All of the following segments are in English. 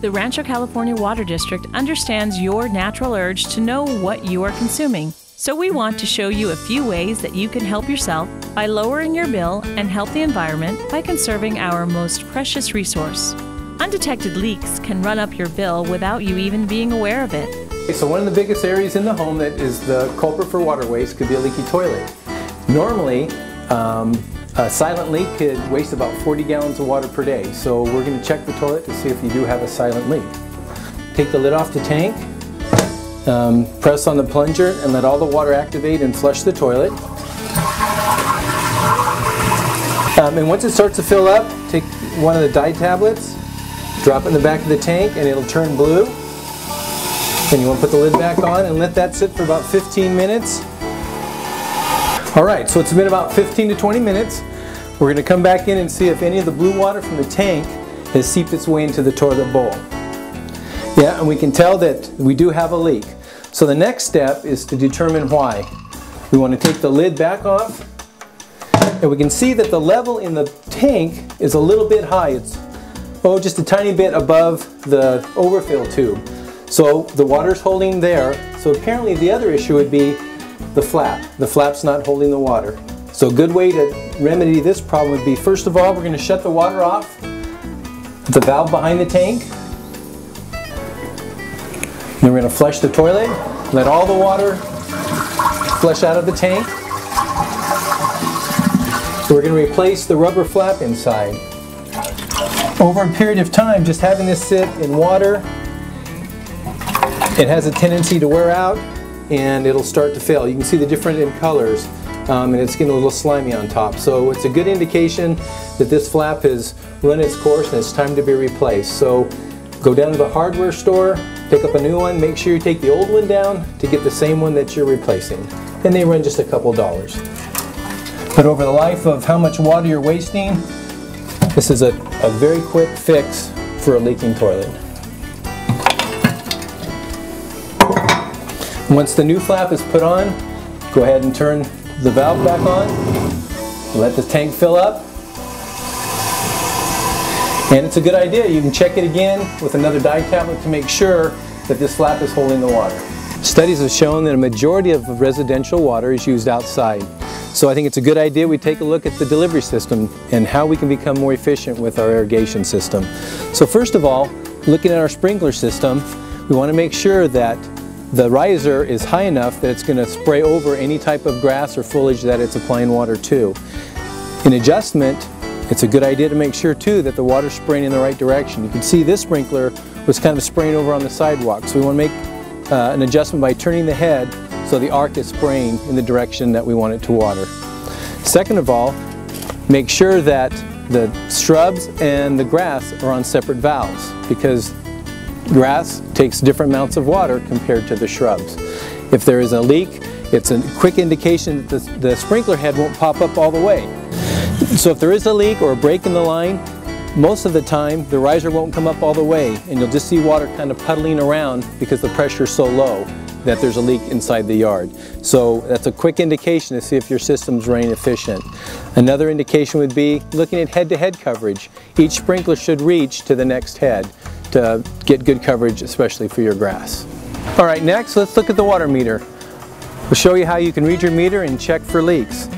the Rancho California Water District understands your natural urge to know what you are consuming. So we want to show you a few ways that you can help yourself by lowering your bill and help the environment by conserving our most precious resource. Undetected leaks can run up your bill without you even being aware of it. So one of the biggest areas in the home that is the culprit for water waste could be a leaky toilet. Normally, a silent leak could waste about 40 gallons of water per day. So we're going to check the toilet to see if you do have a silent leak. Take the lid off the tank, press on the plunger and let all the water activate and flush the toilet. And once it starts to fill up, take one of the dye tablets, drop it in the back of the tank and it'll turn blue. Then you want to put the lid back on and let that sit for about 15 minutes. Alright, so it's been about 15 to 20 minutes. We're going to come back in and see if any of the blue water from the tank has seeped its way into the toilet bowl. Yeah, and we can tell that we do have a leak. So the next step is to determine why. We want to take the lid back off, and we can see that the level in the tank is a little bit high. It's just a tiny bit above the overfill tube. So the water's holding there. So apparently the other issue would be the flap. The flap's not holding the water. So a good way to remedy this problem would be, first of all, we're going to shut the water off, the valve behind the tank. Then we're going to flush the toilet, let all the water flush out of the tank. So we're going to replace the rubber flap inside. Over a period of time, just having this sit in water, it has a tendency to wear out and it'll start to fail. You can see the different in colors, and it's getting a little slimy on top. So it's a good indication that this flap has run its course and it's time to be replaced. So go down to the hardware store, pick up a new one, make sure you take the old one down to get the same one that you're replacing. And they run just a couple dollars. But over the life of how much water you're wasting, this is a very quick fix for a leaking toilet. Once the new flap is put on, go ahead and turn the valve back on, let the tank fill up, and it's a good idea. You can check it again with another dye tablet to make sure that this flap is holding the water. Studies have shown that a majority of residential water is used outside. So I think it's a good idea we take a look at the delivery system and how we can become more efficient with our irrigation system. So first of all, looking at our sprinkler system, we want to make sure that the riser is high enough that it's going to spray over any type of grass or foliage that it's applying water to. In adjustment, it's a good idea to make sure too that the water's spraying in the right direction. You can see this sprinkler was kind of spraying over on the sidewalk, so we want to make an adjustment by turning the head so the arc is spraying in the direction that we want it to water. Second of all, make sure that the shrubs and the grass are on separate valves, because grass takes different amounts of water compared to the shrubs. If there is a leak, it's a quick indication that the sprinkler head won't pop up all the way. So if there is a leak or a break in the line, most of the time the riser won't come up all the way and you'll just see water kind of puddling around because the pressure is so low that there's a leak inside the yard. So that's a quick indication to see if your system's running efficient. Another indication would be looking at head-to-head coverage. Each sprinkler should reach to the next head to get good coverage, especially for your grass. Alright, next let's look at the water meter. We'll show you how you can read your meter and check for leaks.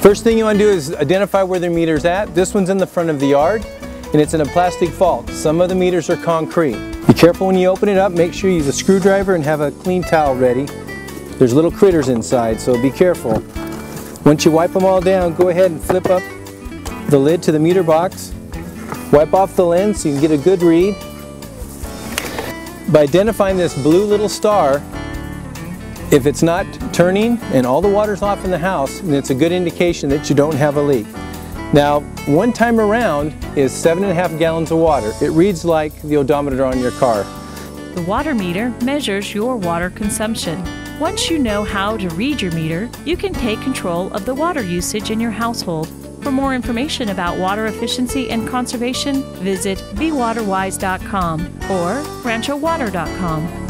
First thing you want to do is identify where the meter's at. This one's in the front of the yard and it's in a plastic vault. Some of the meters are concrete. Be careful when you open it up. Make sure you use a screwdriver and have a clean towel ready. There's little critters inside, so be careful. Once you wipe them all down, go ahead and flip up the lid to the meter box. Wipe off the lens so you can get a good read. By identifying this blue little star, if it's not turning and all the water's off in the house, then it's a good indication that you don't have a leak. Now, one time around is 7.5 gallons of water. It reads like the odometer on your car. The water meter measures your water consumption. Once you know how to read your meter, you can take control of the water usage in your household. For more information about water efficiency and conservation, visit bewaterwise.com or ranchowater.com.